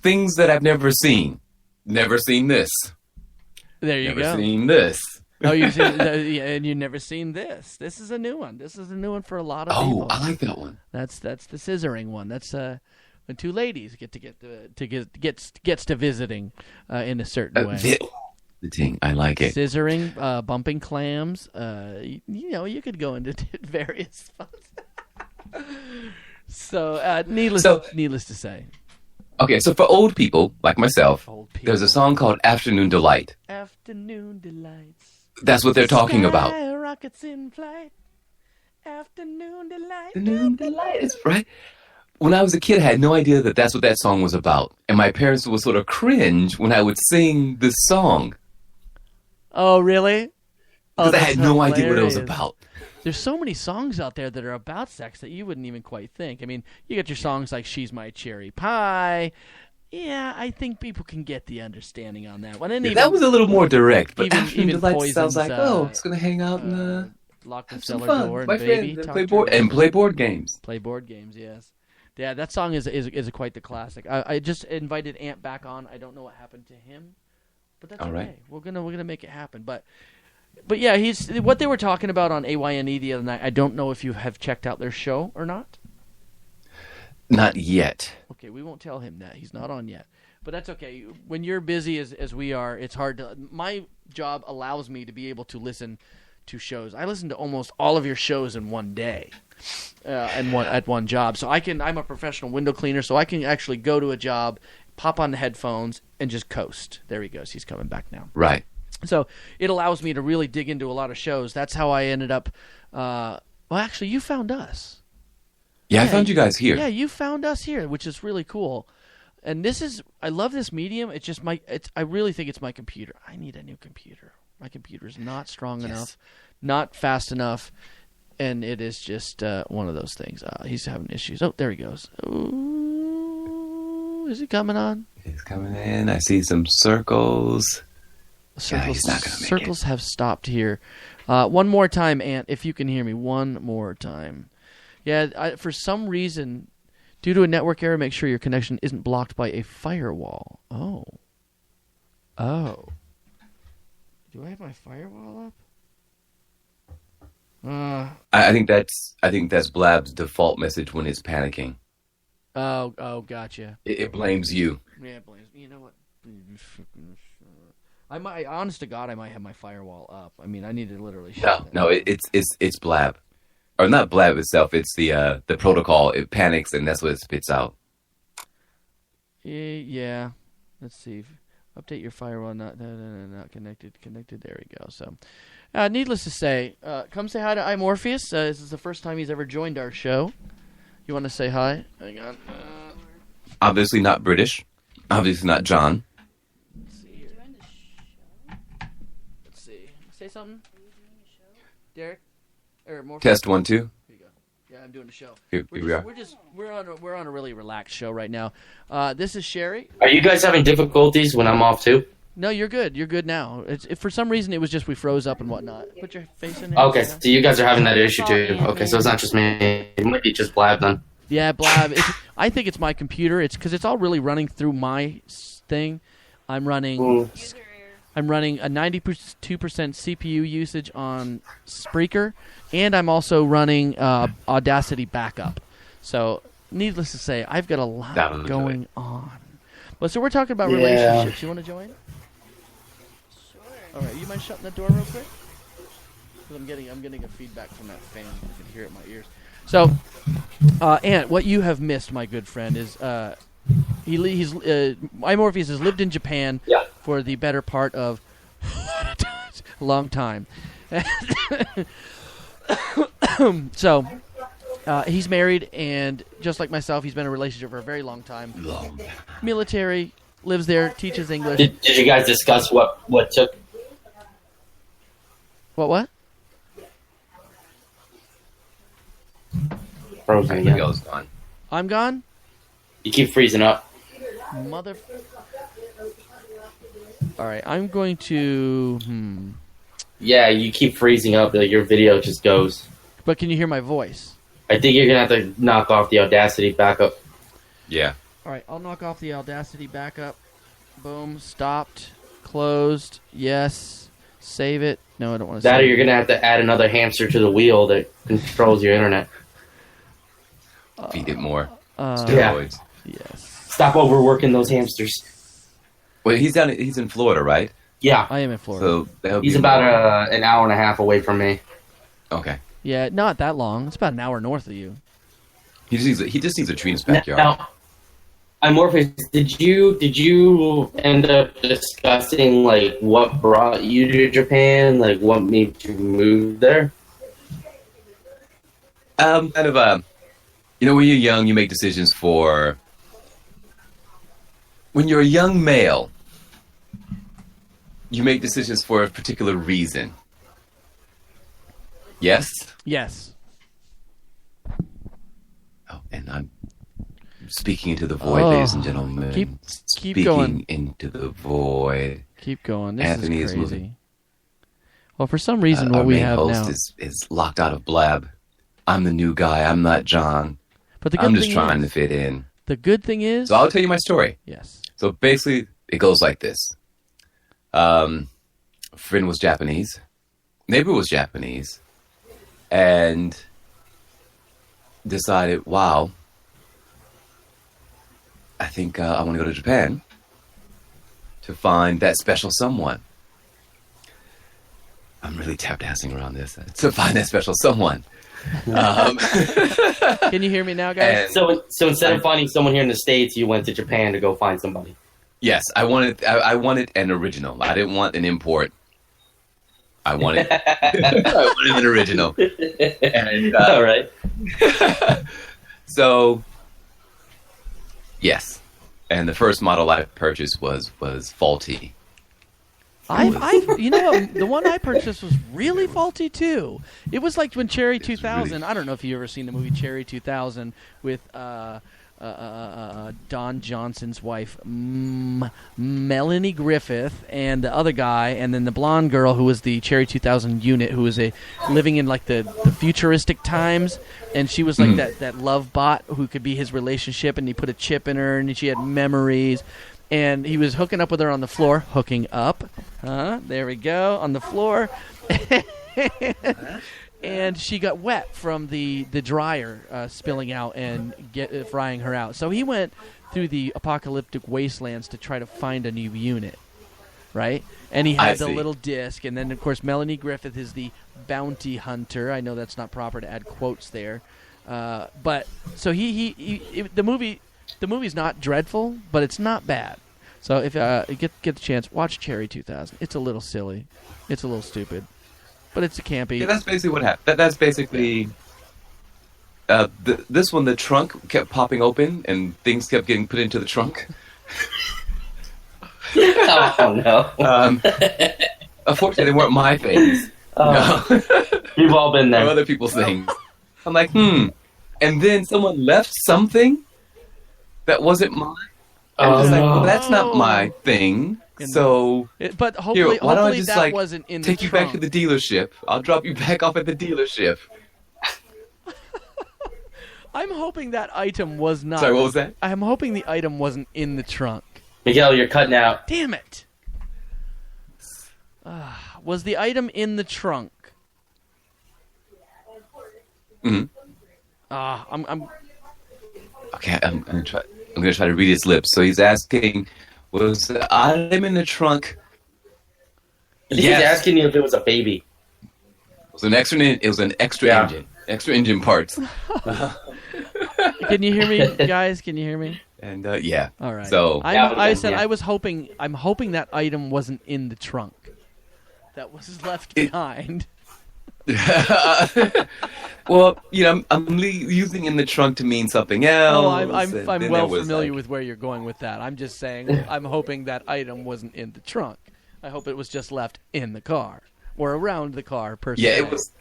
things that I've never seen. Never seen this. There you go. Never seen this. Oh, and you've never seen this. This is a new one. This is a new one for a lot of people. Oh, I like that one. That's the scissoring one. That's when two ladies gets to visiting in a certain way. Visiting, I like it. Scissoring, bumping clams. You could go into various spots. So, needless to say. Okay, so for old people like myself, there's a song called Afternoon Delight. Afternoon Delights. That's what they're talking about. Rockets in flight. Afternoon Delight. Afternoon Delight. It's right. When I was a kid, I had no idea that that's what that song was about. And my parents would sort of cringe when I would sing this song. Oh, really? Because I had no idea what it was about. There's so many songs out there that are about sex that you wouldn't even quite think. I mean, you get your songs like She's My Cherry Pie. Yeah, I think people can get the understanding on that one. And that was a little more direct. But even Delight sounds like, it's going to hang out and lock the cellar door and baby. Play board games. Play board games, yes. Yeah, that song is quite the classic. I just invited Ant back on. I don't know what happened to him, but that's okay. Right. We're gonna make it happen. But yeah, he's what they were talking about on AYNE the other night. I don't know if you have checked out their show or not. Not yet. Okay, we won't tell him that. He's not on yet. But that's okay. When you're busy as we are, it's hard to... My job allows me to be able to listen to shows. I listen to almost all of your shows in one day at one job. So I'm a professional window cleaner, so I can actually go to a job, pop on the headphones, and just coast. There he goes. He's coming back now. Right. So it allows me to really dig into a lot of shows. That's how I ended up... well, actually, you found us. Yeah, I found you guys here. Yeah, you found us here, which is really cool. And I love this medium. It's just I really think it's my computer. I need a new computer. My computer is not strong enough, not fast enough, and it is just one of those things. He's having issues. Oh, there he goes. Ooh, is he coming on? He's coming in. I see some circles. He's not gonna make circles have stopped here. One more time, Ant, if you can hear me. One more time. Yeah, for some reason, due to a network error, make sure your connection isn't blocked by a firewall. Oh. Do I have my firewall up? I think that's Blab's default message when it's panicking. Oh, gotcha. It blames you. Yeah, it blames me. You know what? Honest to God, I might have my firewall up. I mean, I need to literally shut it. No, it's Blab. Or not Blab itself, it's the protocol. It panics, and that's what it spits out. Yeah. Let's see. Update your firewall. Not connected. There we go. So, needless to say, come say hi to iMorpheus. This is the first time he's ever joined our show. You want to say hi? Hang on. Obviously not British. Obviously not John. Let's see here. Let's see. Say something. Derek? Test 1 2. Here you go. Yeah, I'm doing a show. Here we are. We're on a really relaxed show right now. This is Sherry. Are you guys having difficulties when I'm off too? No, you're good. You're good now. For some reason it was just we froze up and whatnot. Put your face in here. Okay, so you guys are having that issue too. Okay, so it's not just me. It might be just Blab then. Yeah, Blab. I think it's my computer. It's because it's all really running through my thing. I'm running a 92% CPU usage on Spreaker, and I'm also running Audacity backup. So, needless to say, I've got a lot going on. Well, so we're talking about relationships. You want to join? Sure. All right. You mind shutting the door real quick? Because I'm getting a feedback from that fan. You can hear it in my ears. So, Ant, what you have missed, my good friend, is iMorpheus has lived in Japan for the better part of a long time. So, he's married, and just like myself, he's been in a relationship for a very long time. Military, lives there, teaches English. Did you guys discuss what took? What? Frozen again. Miguel's gone. I'm gone? You keep freezing up. Mother... Alright, I'm going to... Yeah, you keep freezing up. Your video just goes. But can you hear my voice? I think you're going to have to knock off the Audacity backup. Yeah. All right, I'll knock off the Audacity backup. Boom, stopped, closed, yes, save it. No, I don't want to That or save you're going to have to add another hamster to the wheel that controls your internet. Feed it more Yeah. steroids. Yes. Stop overworking those hamsters. Well, he's in Florida, right? Yeah. I am in Florida. So that'll He's be about an hour and a half away from me. okay. Yeah, not that long. It's about an hour north of you. He just needs a tree in his backyard. Now, Amorphous, did you end up discussing like what brought you to Japan? Like what made you move there? Kind of when you're young, you make decisions for. When you're a young male, you make decisions for a particular reason. Yes. Yes. Oh, and I'm speaking into the void, ladies and gentlemen. Keep speaking going. into the void. Keep going. This Anthony is is crazy. moving. Well, for some reason, Our what we main have host now. is locked out of Blab. I'm the new guy. I'm not John. But the good I'm just thing trying is, to fit in. The good thing is. So I'll tell you my story. Yes. So basically, it goes like this. A friend was Japanese. Neighbor was Japanese. And decided, wow, I think I want to go to Japan to find that special someone. I'm really tap dancing around this. To find that special someone. Can you hear me now, guys? And- So instead of finding someone here in the States, you went to Japan to go find somebody. Yes, I wanted an original. I didn't want an import. I wanted an original. And, All right. So, yes. And the first model I purchased was faulty. You know what? The one I purchased was really faulty too. It was like when Cherry 2000. really- I don't know if you've ever seen the movie Cherry 2000 with Don Johnson's wife, Melanie Griffith, and the other guy, and then the blonde girl who was the Cherry 2000 unit, who was living in like the futuristic times, and she was like that love bot who could be his relationship, and he put a chip in her, and she had memories. And he was hooking up with her on the floor. Hooking up. There we go. On the floor. And she got wet from the dryer spilling out and frying her out. So he went through the apocalyptic wastelands to try to find a new unit. Right? And he I had the see. little disc. And then, of course, Melanie Griffith is the bounty hunter. I know that's not proper to add quotes there. But so the movie's not dreadful, but it's not bad. So if you get the chance, watch Cherry 2000. It's a little silly. It's a little stupid. But it's a campy. Yeah, that's basically what happened. That's basically... this one, the trunk kept popping open, and things kept getting put into the trunk. Oh no. Unfortunately, they weren't my things. No. We've all been They're there. other people's things. I'm like, And then someone left something that wasn't mine. I was like, well, that's not my thing. So But hopefully, why don't I hopefully just that wasn't in take the you trunk. back to the dealership? I'll drop you back off at the dealership. I'm hoping that item was not. Sorry, what was that? I'm hoping the item wasn't in the trunk. Miguel, you're cutting out. Damn it! Was the item in the trunk? Mhm. I'm Okay, I'm gonna try. I'm gonna try to read his lips. So he's asking, "Was the item in the trunk?" I think he's asking you if it was a baby. It was an extra. It was an extra Yeah. engine. Extra engine parts. Can you hear me, guys? Can you hear me? And yeah. All right. So I said yeah. I was hoping. I'm hoping that item wasn't in the trunk. That was left behind. well, I'm using in the trunk to mean something else. Oh, and I'm then well it was familiar like- with where you're going with that. I'm just saying I'm hoping that item wasn't in the trunk. I hope it was just left in the car or around the car. Per Yeah, se. it was.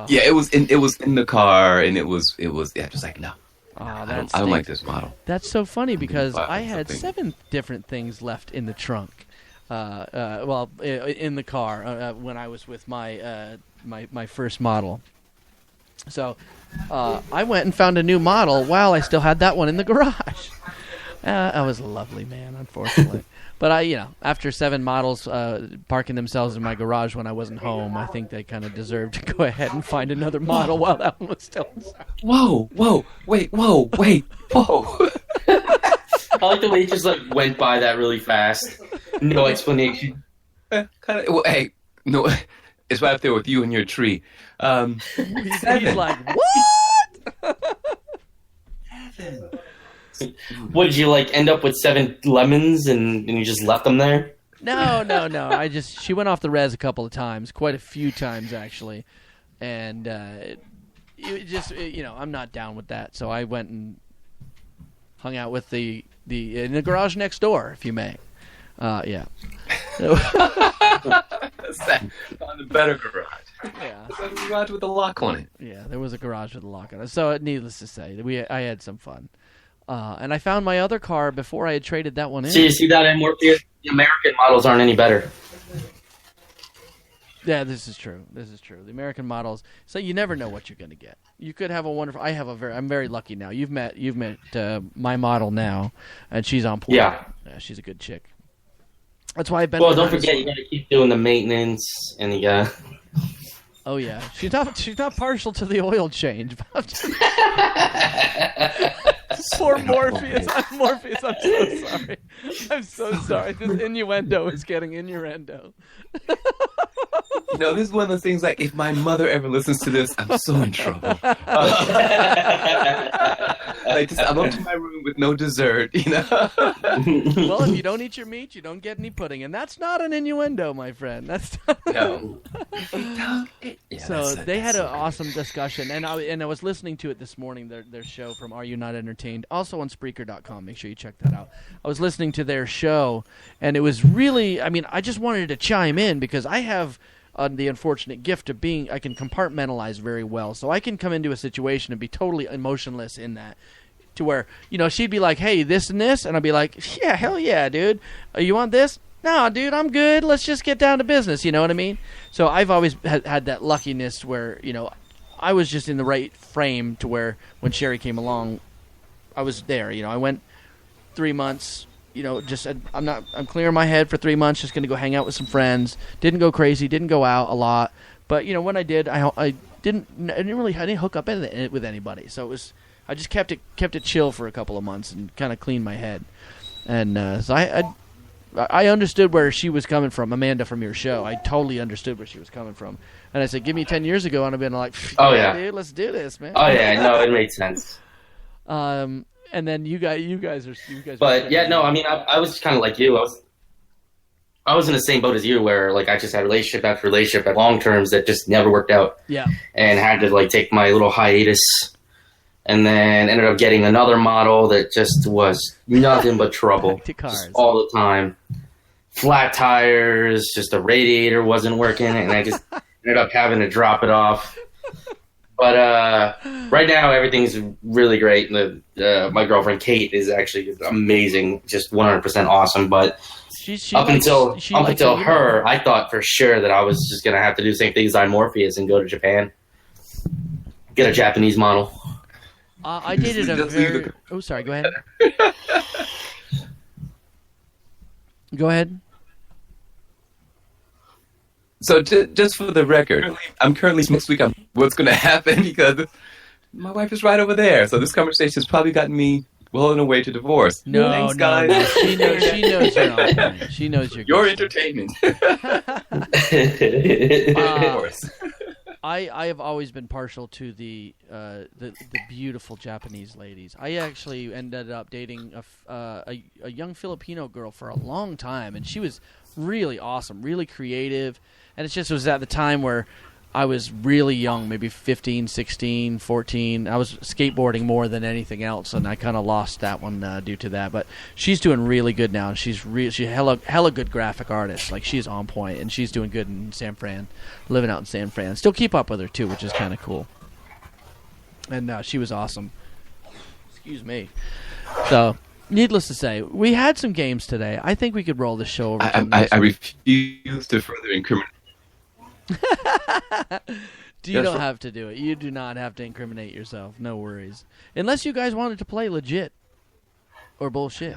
Yeah, it was in the car, and it was just like no. I don't like this model. That's so funny because buy I had something. 7 different things left in the trunk. In the car when I was with my my first model. So I went and found a new model while I still had that one in the garage. That was lovely, man, unfortunately. But after 7 models parking themselves in my garage when I wasn't home, I think they kind of deserved to go ahead and find another model while that one was still inside. Whoa, wait, whoa. I like the way it just went by that really fast. No explanation. Hey, no, it's right up there with you and your tree. He's like, what? What did you end up with 7 lemons and you just left them there? No. She went off the res a couple of times, quite a few times actually, and I'm not down with that. So I went and hung out with in the garage next door, if you may. Yeah. On the better garage. Yeah. A garage with a lock on it. Yeah, there was a garage with a lock on it. So needless to say, I had some fun. And I found my other car before I had traded that one in. So you see that, Morpheus? The American models aren't any better. Yeah, this is true. The American models. So you never know what you're going to get. You could have a wonderful. I'm very lucky now. You've met my model now, and she's on point. Yeah, she's a good chick. That's why I've been. Well, don't forget you got to keep doing the maintenance, and you got. Oh yeah, she's not partial to the oil change. Poor Morpheus. Morpheus, I'm so sorry. This innuendo is getting innuendo. This is one of those things if my mother ever listens to this, I'm so in trouble. I'm up to my room with no dessert, Well, if you don't eat your meat, you don't get any pudding, and that's not an innuendo, my friend. That's no. So they had an awesome discussion, and I was listening to it this morning. Their show from Are You Not Entertained, also on Spreaker.com. Make sure you check that out. I was listening to their show, and it was really. I just wanted to chime in because I have the unfortunate gift of I can compartmentalize very well, so I can come into a situation and be totally emotionless in that. To where, she'd be like, hey, this and this, and I'd be like, yeah, hell yeah, dude. You want this? No, dude, I'm good. Let's just get down to business, you know what I mean? So I've always had that luckiness where, I was just in the right frame to where when Sherry came along, I was there. I went 3 months, just said, I'm clearing my head for 3 months, just going to go hang out with some friends. Didn't go crazy, didn't go out a lot. But, when I did, I didn't hook up with anybody. So I just kept it chill for a couple of months and kind of cleaned my head. And so I understood where she was coming from, Amanda from your show. I totally understood where she was coming from. And I said, give me 10 years ago, and I've been like, oh yeah, dude, let's do this, man. Oh yeah, no, it made sense. And then you guys. But yeah, no, I was kind of like you. I was in the same boat as you, where I just had relationship after relationship at long terms that just never worked out. Yeah. And had to take my little hiatus. And then ended up getting another model that just was nothing but trouble. Just all the time. Flat tires, just the radiator wasn't working, and I just ended up having to drop it off. But right now, everything's really great. My girlfriend, Kate, is actually amazing, just 100% awesome. But up until her, I thought for sure that I was just going to have to do the same thing as Morpheus and go to Japan. Get a Japanese model. I dated a very... Oh, sorry. Go ahead. Go ahead. So just for the record, I'm currently next week on what's going to happen because my wife is right over there. So this conversation has probably gotten me well on the way to divorce. No, thanks, guys. No. She knows you're on point. She knows you're your entertainment. Divorce. I have always been partial to the beautiful Japanese ladies. I actually ended up dating a young Filipino girl for a long time, and she was really awesome, really creative. And it was at the time where I was really young, maybe 15, 16, 14. I was skateboarding more than anything else, and I kind of lost that one due to that. But she's doing really good now. She's hella good graphic artist. She's on point, and she's doing good in San Fran, living out in San Fran. Still keep up with her, too, which is kind of cool. And she was awesome. Excuse me. So, needless to say, we had some games today. I think we could roll the show over. I refuse to further incriminate. You don't have to do it. You do not have to incriminate yourself. No worries. Unless you guys wanted to play legit or bullshit.